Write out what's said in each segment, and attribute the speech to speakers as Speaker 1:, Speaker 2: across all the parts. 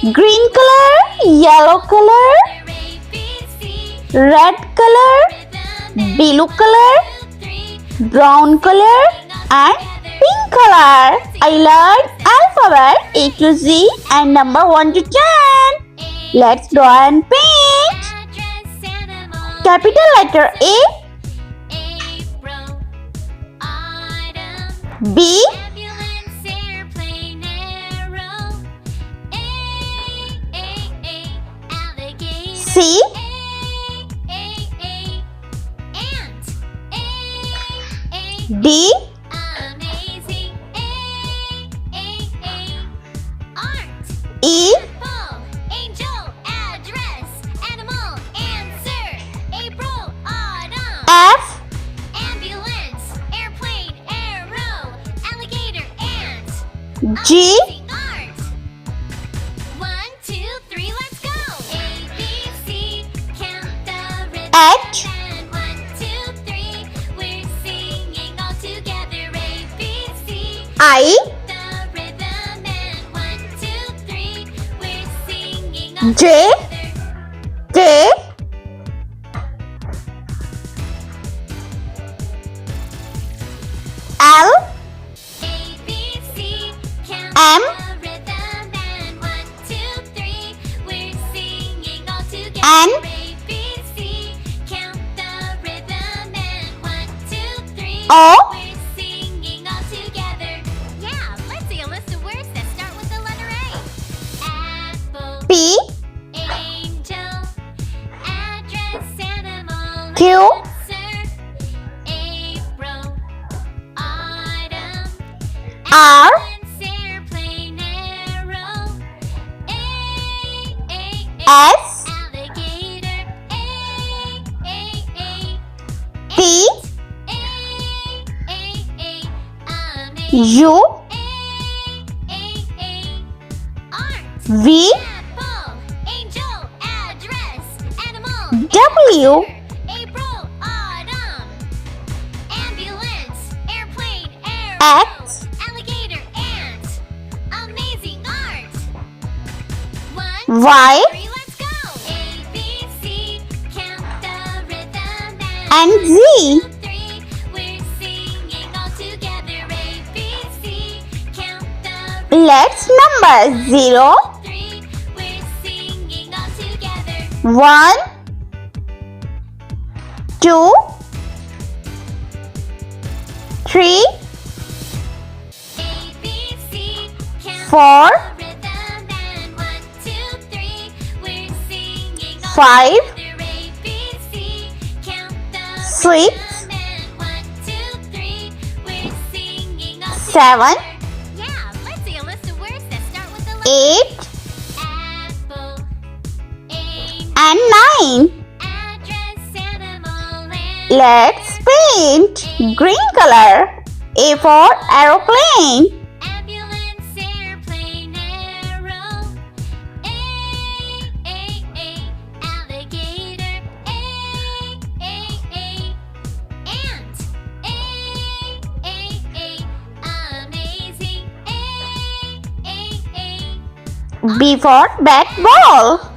Speaker 1: green color, yellow color, red color, blue color, brown color, and pink color. I learned alphabet A to Z and number 1 to 10. Let's draw and paint. Capital letter A, B, C, D, E, F, G, H, I, J, K, L, M, N, O, P, Q, R, S, T, U, V, W, X, Y, and Z. Let's number 0, 1, 2, 3, 4, 5, 6, 7, 8, and 9. Let's paint green color. A for aeroplane. B for bat ball.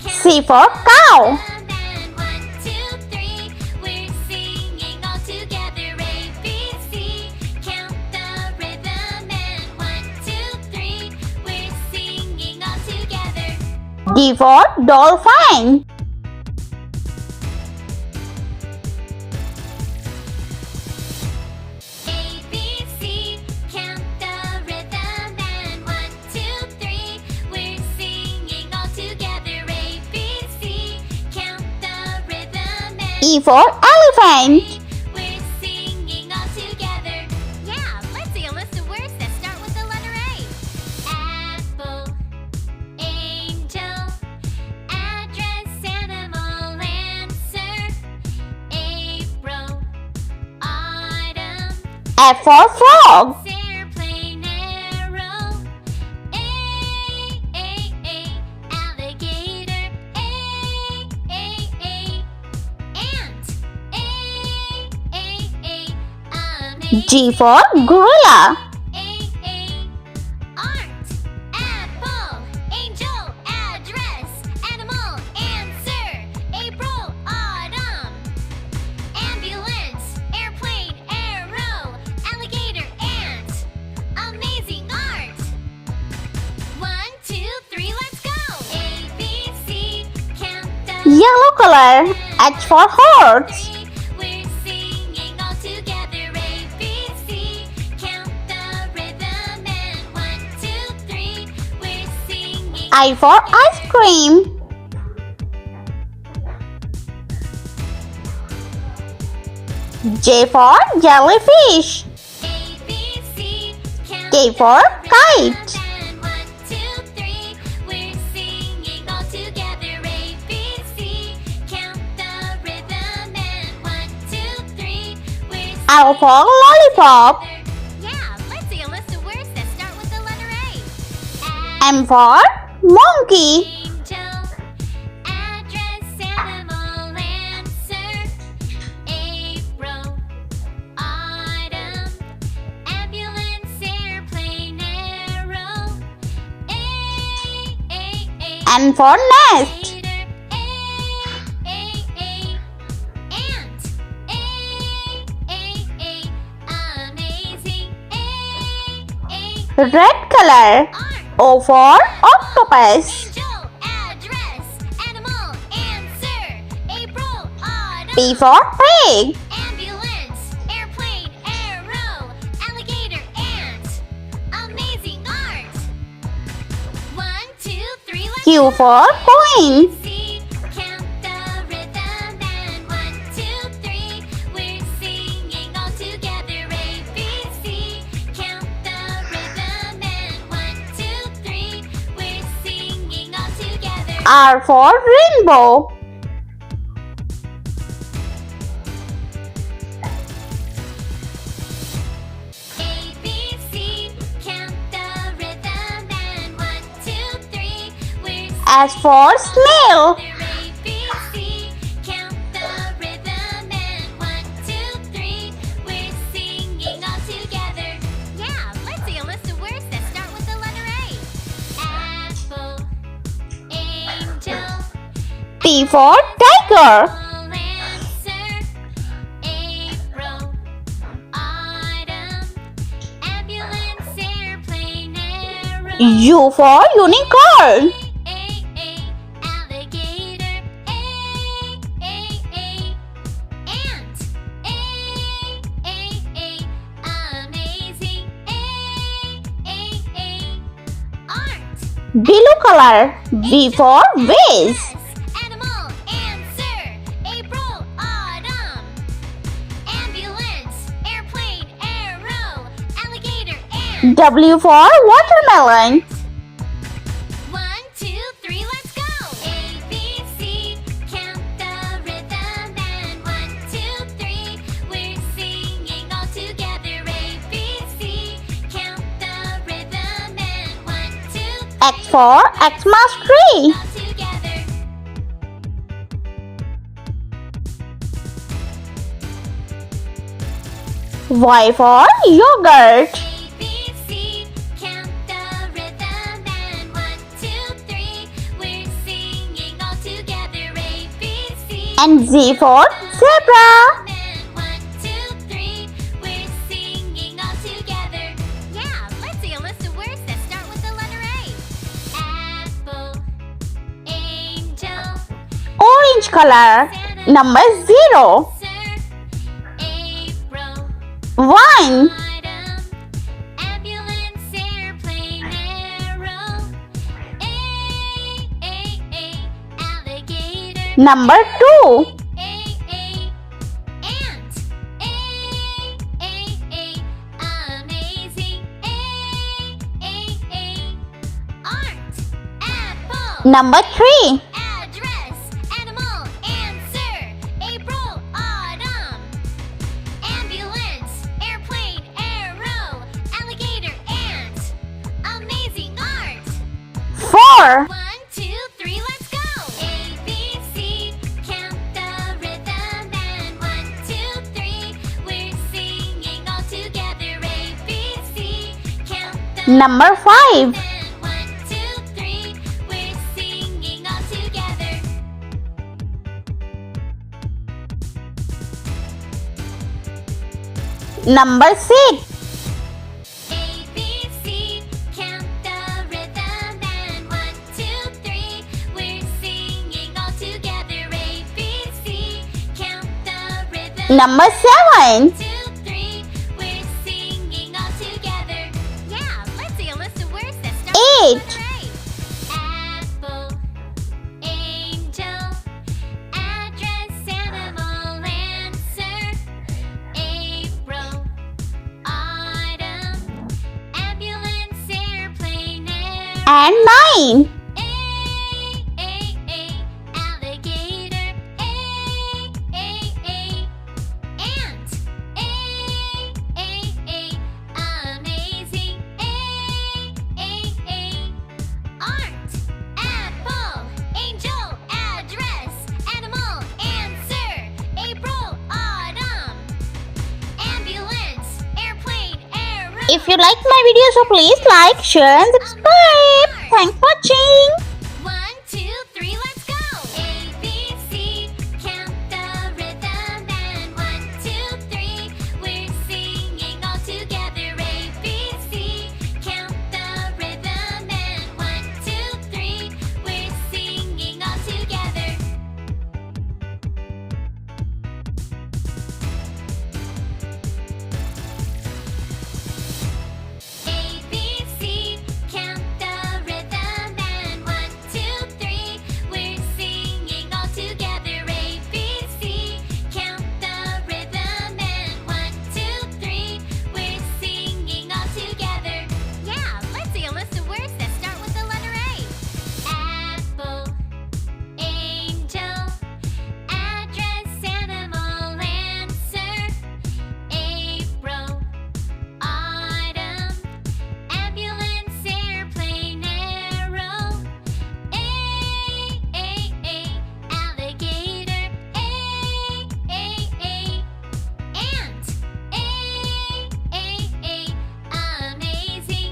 Speaker 1: C for cow. D for dolphin. E for elephant.
Speaker 2: We're singing all together. Yeah, let's see a list of words that start with the letter A. Apple, angel, address, animal, answer, April, autumn.
Speaker 1: F for frog.
Speaker 2: Airplane, arrow,
Speaker 1: G for gorilla.
Speaker 2: Art, apple, angel, address, animal, answer, April, autumn, ambulance, airplane, arrow, alligator, ant, amazing art. 1, 2, 3, let's go. A, B, C, count the
Speaker 1: Yellow color. H for horse.
Speaker 2: we're singing all together. A, B, C, count the rhythm and 1, 2, 3, we're singing.
Speaker 1: I for ice cream. J for jellyfish.
Speaker 2: A, B, C, count
Speaker 1: K for kite.
Speaker 2: and 1, 2, 3, we're singing all together. A, B, C, count the rhythm and 1, 2, 3, we're
Speaker 1: L for lollipop.
Speaker 2: Yeah, let's see a list of words that start with the letter A.
Speaker 1: M for monkey.
Speaker 2: Angel, address, animal, answer, April, autumn, ambulance, airplane, arrow, A,
Speaker 1: N for nest.
Speaker 2: gator, ant, amazing,
Speaker 1: Red color.
Speaker 2: art.
Speaker 1: O for octopus.
Speaker 2: Angel, address, animal, answer, April, autumn,
Speaker 1: P for pig.
Speaker 2: ambulance, airplane, arrow, alligator, ant, amazing art. 1, 2, 3, let's
Speaker 1: Q for coin.
Speaker 2: see, count the rhythm and 1, 2, 3, we're singing all together. A, B, C, count the rhythm and 1, 2, 3, we're singing all together.
Speaker 1: R for rainbow.
Speaker 2: A, B, C, count the rhythm and 1, 2, 3, we're
Speaker 1: S for snail.
Speaker 2: A, B, C, count the rhythm and 1, 2, 3, we're singing all together. Yeah, let's see a list of words that start with the letter A. Apple, angel,
Speaker 1: T for tiger.
Speaker 2: answer, April, autumn, ambulance, airplane, arrow.
Speaker 1: U for unicorn.
Speaker 2: Alligator, ant, amazing, art.
Speaker 1: Blue color. V for vase.
Speaker 2: Yes, animal, answer, April, autumn, ambulance, airplane, arrow, alligator, ant.
Speaker 1: W for watermelon.
Speaker 2: 1, 2, 3, let's go. A, B, C, count the rhythm and 1, 2, 3, we're singing all together. A, B, C, count the rhythm and 1, 2, 3,
Speaker 1: X for Xmas tree.
Speaker 2: all together.
Speaker 1: Y for yogurt.
Speaker 2: A, B, C, count the rhythm and 1, 2, 3, we're singing all together. A, B, C.
Speaker 1: And Z for zebra.
Speaker 2: And 1, 2, 3, we're singing all together. Yeah, let's see a list of words that start with the letter A. Apple, angel,
Speaker 1: Orange color. Number 0.
Speaker 2: sir, April,
Speaker 1: 1.
Speaker 2: autumn, ambulance, airplane, arrow, alligator,
Speaker 1: Number 2.
Speaker 2: ant, amazing, art, apple,
Speaker 1: Number 3.
Speaker 2: address, animal, answer, April, autumn, ambulance, airplane, arrow, alligator, ant, amazing art.
Speaker 1: 4.
Speaker 2: 1, 2, 3, let's go. A, B, C, count the rhythm and 1, 2, 3, we're singing all together.
Speaker 1: Number 5.
Speaker 2: One, two, three, we're singing all together.
Speaker 1: Number 6.
Speaker 2: A, B, C, count the rhythm. And 1, 2, 3, we're singing all together. A, B, C, count the rhythm.
Speaker 1: Number 7.
Speaker 2: 2, 3, we're singing all together. Yeah, let's see a list of words that start
Speaker 1: 8.
Speaker 2: with the letter A. Apple, angel, address, animal, answer. April, autumn, ambulance, airplane, air.
Speaker 1: And 9.
Speaker 2: Alligator, ant, amazing, art, apple, angel, address, animal, answer, April, autumn, ambulance, airplane, arrow.
Speaker 1: If you like my video, so please like, share and subscribe. Thanks for watching.
Speaker 2: 1, 2, 3, let's go! A, B, C, count the rhythm. And 1, 2, 3, we're singing all together. A, B, C, count the rhythm. And 1, 2, 3, we're singing all together. A, B, C, count the rhythm. And 1, 2, 3, we're singing all together. A, B, C, count the rhythm. And 1, 2, 3, we're singing all together. Yeah, let's see a list of words that start with the letter A. Apple, angel, address, animal, answer. April, autumn, ambulance, airplane, arrow. Alligator, ant, amazing,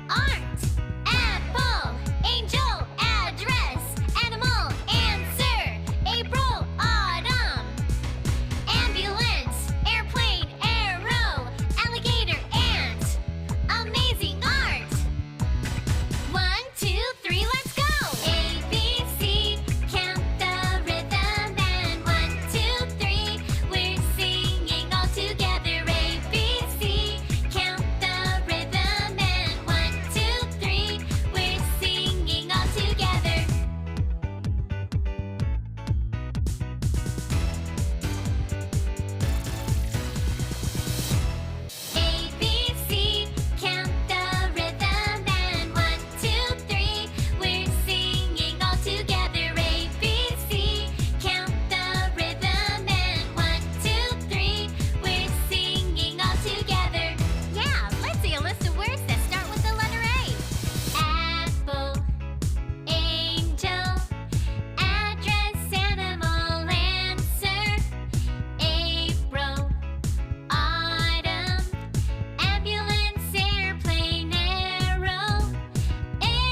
Speaker 2: art, apple, angel, address, animal, answer, April, autumn, ambulance, airplane, arrow, alligator, ant, amazing, art. 1, 2, 3, let's go! A, B, C, count the rhythm. And 1, 2, 3, we're singing all together. A, B, C, count the rhythm. And 1, 2, 3, we're singing all together. A, B, C, count the rhythm. And 1, 2, 3, we're singing all together. A, B, C, count the rhythm. And 1, 2, 3, we're singing all together. Yeah, let's see a list of words that start with the letter A. Apple, angel, address, animal, answer. April, autumn, ambulance, airplane, arrow.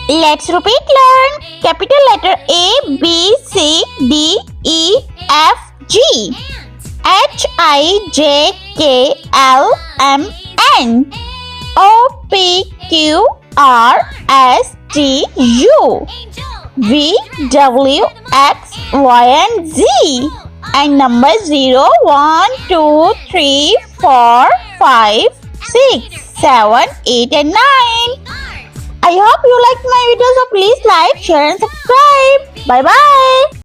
Speaker 1: Let's repeat learn. Capital letter A, B, C, D, E, F, G.
Speaker 2: Ant,
Speaker 1: H, I, J, K, L, M, N. O, P, Q, R, S, T, U.
Speaker 2: angel,
Speaker 1: V, W, X, Y, and Z. And number 0, 1, 2, 3, 4, 5, 6, 7, 8, and 9.
Speaker 2: art.
Speaker 1: I hope you liked my video, so please like, share, and subscribe. Bye bye.